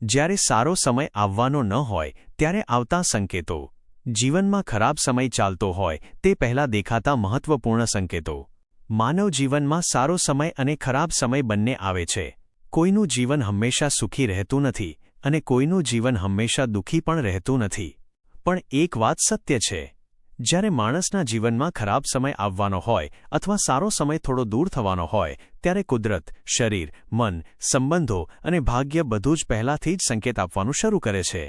જ્યારે સારો સમય આવવાનો ન હોય ત્યારે આવતા સંકેતો. જીવનમાં ખરાબ સમય ચાલતો હોય તે પહેલાં દેખાતા મહત્વપૂર્ણ સંકેતો. માનવ જીવનમાં સારો સમય અને ખરાબ સમય બંને આવે છે. કોઈનું જીવન હંમેશા સુખી રહેતું નથી અને કોઈનું જીવન હંમેશા દુઃખી પણ રહેતું નથી. પણ એક વાત સત્ય છે, જ્યારે માણસના જીવનમાં ખરાબ સમય આવવાનો હોય અથવા સારો સમય થોડો દૂર થવાનો હોય ત્યારે કુદરત, શરીર, મન, સંબંધો અને ભાગ્ય બધું જ પહેલાથી જ સંકેત આપવાનું શરૂ કરે છે.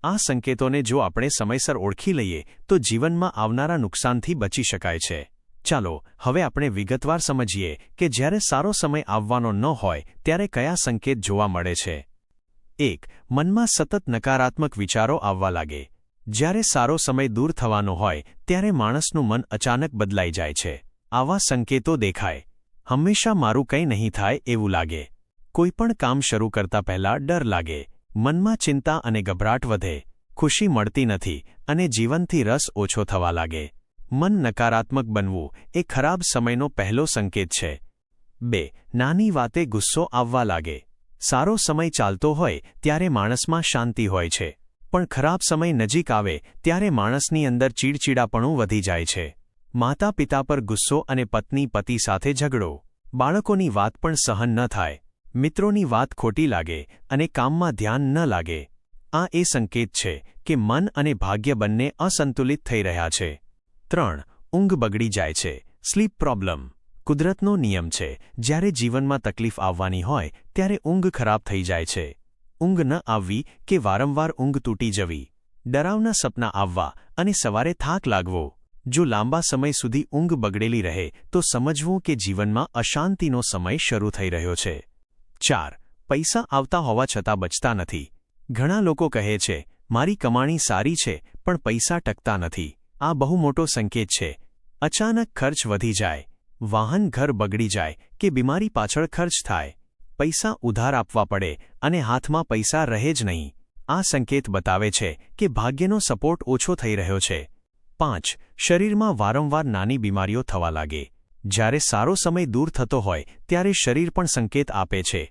આ સંકેતોને જો આપણે સમયસર ઓળખી લઈએ તો જીવનમાં આવનારા નુકસાનથી બચી શકાય છે. ચાલો હવે આપણે વિગતવાર સમજીએ કે જ્યારે સારો સમય આવવાનો ન હોય ત્યારે કયા સંકેત જોવા મળે છે. 1. મનમાં સતત નકારાત્મક વિચારો આવવા લાગે. જ્યારે સારો સમય દૂર થવાનો હોય ત્યારે માણસનું મન અચાનક બદલાઈ જાય છે. આવા સંકેતો દેખાય. હંમેશા મારું કંઈ નહીં થાય એવું લાગે. કોઈપણ કામ શરૂ કરતા પહેલાં ડર લાગે. મનમાં ચિંતા અને ગભરાટ વધે. ખુશી મળતી નથી અને જીવનથી રસ ઓછો થવા લાગે. મન નકારાત્મક બનવું એ ખરાબ સમયનો પહેલો સંકેત છે. 2. નાની વાતે ગુસ્સો આવવા લાગે. સારો સમય ચાલતો હોય ત્યારે માણસમાં શાંતિ હોય છે, પણ ખરાબ સમય નજીક આવે ત્યારે માણસની અંદર ચીડચીડાપણું વધી જાય છે. માતા પિતા પર ગુસ્સો અને પત્ની પતિ સાથે ઝઘડો. બાળકોની વાત પણ સહન ન થાય. મિત્રોની વાત ખોટી લાગે અને કામમાં ધ્યાન ન લાગે. આ એ સંકેત છે કે મન અને ભાગ્ય બંને અસંતુલિત થઈ રહ્યા છે. 3. ઊંઘ બગડી જાય છે. Sleep problem. કુદરતનો નિયમ છે, જ્યારે જીવનમાં તકલીફ આવવાની હોય ત્યારે ઊંઘ ખરાબ થઈ જાય છે. ઊંઘ ન આવવી કે વારંવાર ઊંઘ તૂટી જવી, ડરાવના સપના આવવા અને સવારે થાક લાગવો. જો લાંબા સમય સુધી ઊંઘ બગડેલી રહે તો સમજવું કે જીવનમાં અશાંતિનો સમય શરૂ થઈ રહ્યો છે. 4. પૈસા આવતા હોવા છતાં બચતા નથી. ઘણા લોકો કહે છે, મારી કમાણી સારી છે પણ પૈસા ટકતા નથી. આ બહુ મોટો સંકેત છે. અચાનક ખર્ચ વધી જાય, વાહન ઘર બગડી જાય કે બીમારી પાછળ ખર્ચ થાય. પૈસા ઉધાર આપવા પડે અને હાથમાં પૈસા રહે જ નહીં. આ સંકેત બતાવે છે કે ભાગ્યનો સપોર્ટ ઓછો થઈ રહ્યો છે. 5. શરીરમાં વારંવાર નાની બીમારીઓ થવા લાગે. જ્યારે સારો સમય દૂર થતો હોય ત્યારે શરીર પણ સંકેત આપે છે.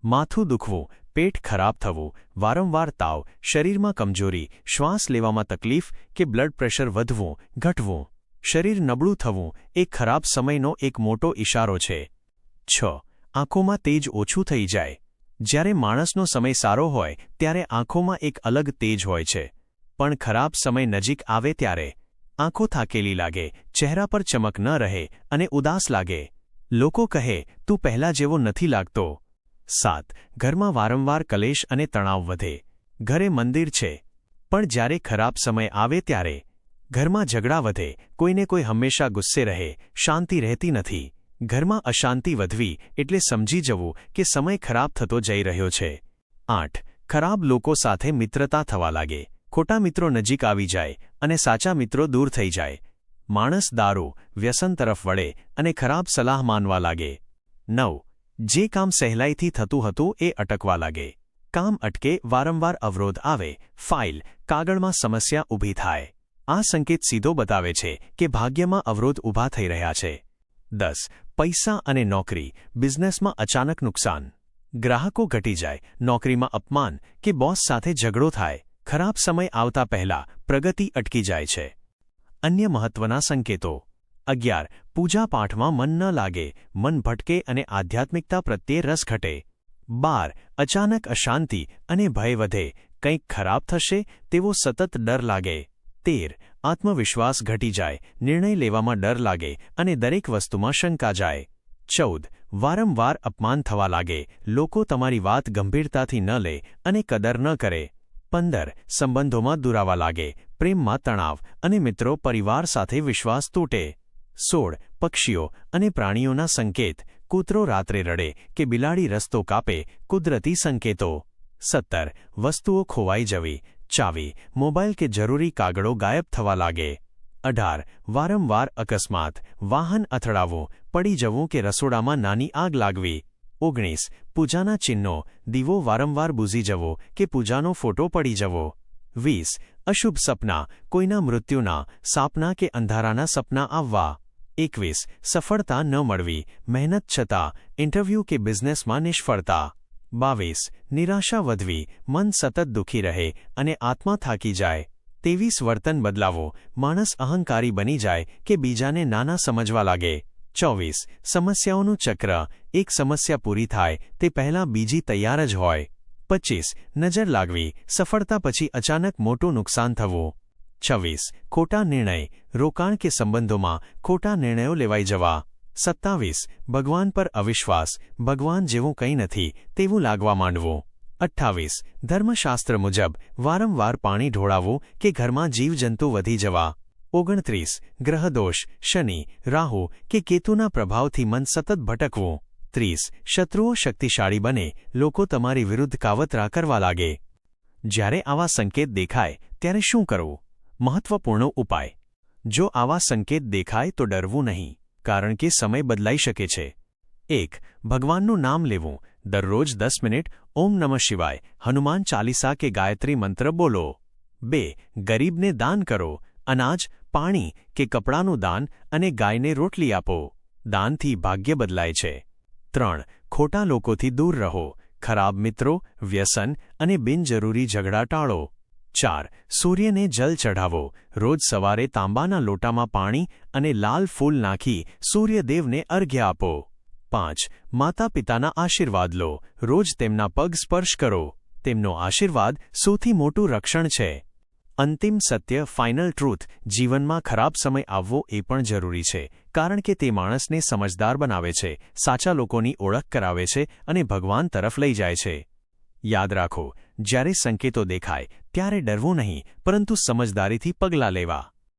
માથું દુખવું, પેટ ખરાબ થવું, વારંવાર તાવ, શરીરમાં કમજોરી, શ્વાસ લેવામાં તકલીફ કે બ્લડ પ્રેશર વધવું, ઘટવું. શરીર નબળું થવું એ ખરાબ સમયનો એક મોટો ઇશારો છે. 6. આંખોમાં તેજ ઓછું થઈ જાય. જ્યારે માણસનો સમય સારો હોય ત્યારે આંખોમાં એક અલગ તેજ હોય છે, પણ ખરાબ સમય નજીક આવે ત્યારે આંખો થાકેલી લાગે, ચહેરા પર ચમક ન રહે અને ઉદાસ લાગે. લોકો કહે, તું પહેલા જેવો નથી લાગતો. 7. ઘરમાં વારંવાર કલેશ અને તણાવ વધે. ઘરે મંદિર છે, પણ જ્યારે ખરાબ સમય આવે ત્યારે ઘરમાં ઝઘડા વધે. કોઈને કોઈ હંમેશા ગુસ્સે રહે, શાંતિ રહેતી નથી. ઘરમાં અશાંતિ વધવી એટલે સમજી જવું કે સમય ખરાબ થતો જઈ રહ્યો છે. 8. ખરાબ લોકો સાથે મિત્રતા થવા લાગે. ખોટા મિત્રો નજીક આવી જાય અને સાચા મિત્રો દૂર થઈ જાય. માણસ દારૂ, વ્યસન તરફ વળે અને ખરાબ સલાહ માનવા લાગે. 9. જે કામ સહેલાઈથી થતું હતું એ અટકવા લાગે. કામ અટકે, વારંવાર અવરોધ આવે, ફાઇલ, કાગળમાં સમસ્યા ઊભી થાય. આ સંકેત સીધો બતાવે છે કે ભાગ્યમાં અવરોધ ઊભા થઈ રહ્યા છે. 10. પૈસા અને નોકરી, બિઝનેસમાં અચાનક નુકસાન. ગ્રાહકો ઘટી જાય, નોકરીમાં અપમાન કે બોસ સાથે ઝઘડો થાય. ખરાબ સમય આવતા પહેલા પ્રગતિ અટકી જાય છે. અન્ય મહત્વના સંકેતો. 11. પૂજાપાઠમાં મન ન લાગે, મન ભટકે અને આધ્યાત્મિકતા પ્રત્યે રસ ઘટે. 12. અચાનક અશાંતિ અને ભય વધે, કંઈક ખરાબ થશે તેવો સતત ડર લાગે. 13. આત્મવિશ્વાસ ઘટી જાય, નિર્ણય લેવામાં ડર લાગે અને દરેક વસ્તુમાં શંકા જાય. 14. વારંવાર અપમાન થવા લાગે, લોકો તમારી વાત ગંભીરતાથી ન લે અને કદર ન કરે. 15. સંબંધોમાં દુરાવા લાગે, પ્રેમમાં તણાવ અને મિત્રો પરિવાર સાથે વિશ્વાસ તૂટે. 16. પક્ષીઓ અને પ્રાણીઓના સંકેત, કૂતરો રાત્રે રડે કે બિલાડી રસ્તો કાપે, કુદરતી સંકેતો. 17. વસ્તુઓ ખોવાઈ જવી, ચાવી, મોબાઈલ કે જરૂરી કાગળો ગાયબ થવા લાગે. 18. વારંવાર અકસ્માત, વાહન અથડાવવું, પડી જવું કે રસોડામાં નાની આગ લાગવી. 19. પૂજાના ચિહ્નો, દીવો વારંવાર બુઝી જવો કે પૂજાનો ફોટો પડી જવો. 20. અશુભ સપના, કોઈના મૃત્યુના, સાપના કે અંધારાના સપના આવવા. 21. સફળતા ન મળવી, મહેનત છતાં, ઇન્ટરવ્યૂ કે બિઝનેસમાં નિષ્ફળતા. 22 નિરાશા વધવી, મન સતત દુઃખી રહે અને આત્મા થાકી જાય. 23 વર્તન બદલાવો, માણસ અહંકારી બની જાય કે બીજાને નાના સમજવા લાગે. 24 સમસ્યાઓનું ચક્ર, એક સમસ્યા પૂરી થાય તે પહેલાં બીજી તૈયાર જ હોય. 25 નજર લાગવી, સફળતા પછી અચાનક મોટું નુકસાન થવું. 26 ખોટા નિર્ણય, રોકાણ કે સંબંધોમાં ખોટા નિર્ણયો લેવાઈ જવા. 27 ભગવાન પર અવિશ્વાસ, ભગવાન જેવું કંઈ નથી તેવું લાગવા માંડવું. 28 ધર્મશાસ્ત્ર મુજબ વારંવાર પાણી ઢોળાવવું કે ઘરમાં જીવજંતુ વધી જવા. 29 ગ્રહદોષ, શનિ, રાહુ કે કેતુના પ્રભાવથી મન સતત ભટકવું. 30 શત્રુઓ શક્તિશાળી બને, લોકો તમારી વિરુદ્ધ કાવતરા કરવા લાગે. જ્યારે આવા સંકેત દેખાય ત્યારે શું કરવું? મહત્વપૂર્ણ ઉપાય. જો આવા સંકેત દેખાય તો ડરવું નહીં, કારણ કે સમય બદલાઈ શકે છે. 1 ભગવાનનું નામ લેવું, દરરોજ 10 મિનિટ ઓમ નમઃ શિવાય, હનુમાન ચાલીસા કે ગાયત્રી મંત્ર બોલો. 2 ગરીબને દાન કરો, અનાજ, પાણી કે કપડાનું દાન અને ગાયને રોટલી આપો. દાનથી ભાગ્ય બદલાય છે. 3 ખોટા લોકોથી દૂર રહો, ખરાબ મિત્રો, વ્યસન અને બિનજરૂરી ઝઘડા ટાળો. 4 સૂર્યને જલ ચઢાવો, રોજ સવારે તાંબાના લોટામાં પાણી અને લાલ ફૂલ નાખી સૂર્યદેવને અર્ઘ્ય આપો. 5 માતા પિતાના આશીર્વાદ લો, રોજ તેમના પગ સ્પર્શ કરો, તેમનો આશીર્વાદ સૌથી મોટું રક્ષણ છે. અંતિમ સત્ય, ફાઇનલ ટ્રુથ, જીવનમાં ખરાબ સમય આવવો એ પણ જરૂરી છે, કારણ કે તે માણસને સમજદાર બનાવે છે, સાચા લોકોની ઓળખ કરાવે છે અને ભગવાન તરફ લઈ જાય છે. યાદ રાખો, જ્યારે સંકેતો દેખાય ત્યારે ડરવું નહીં, પરંતુ સમજદારીથી પગલાં લેવા.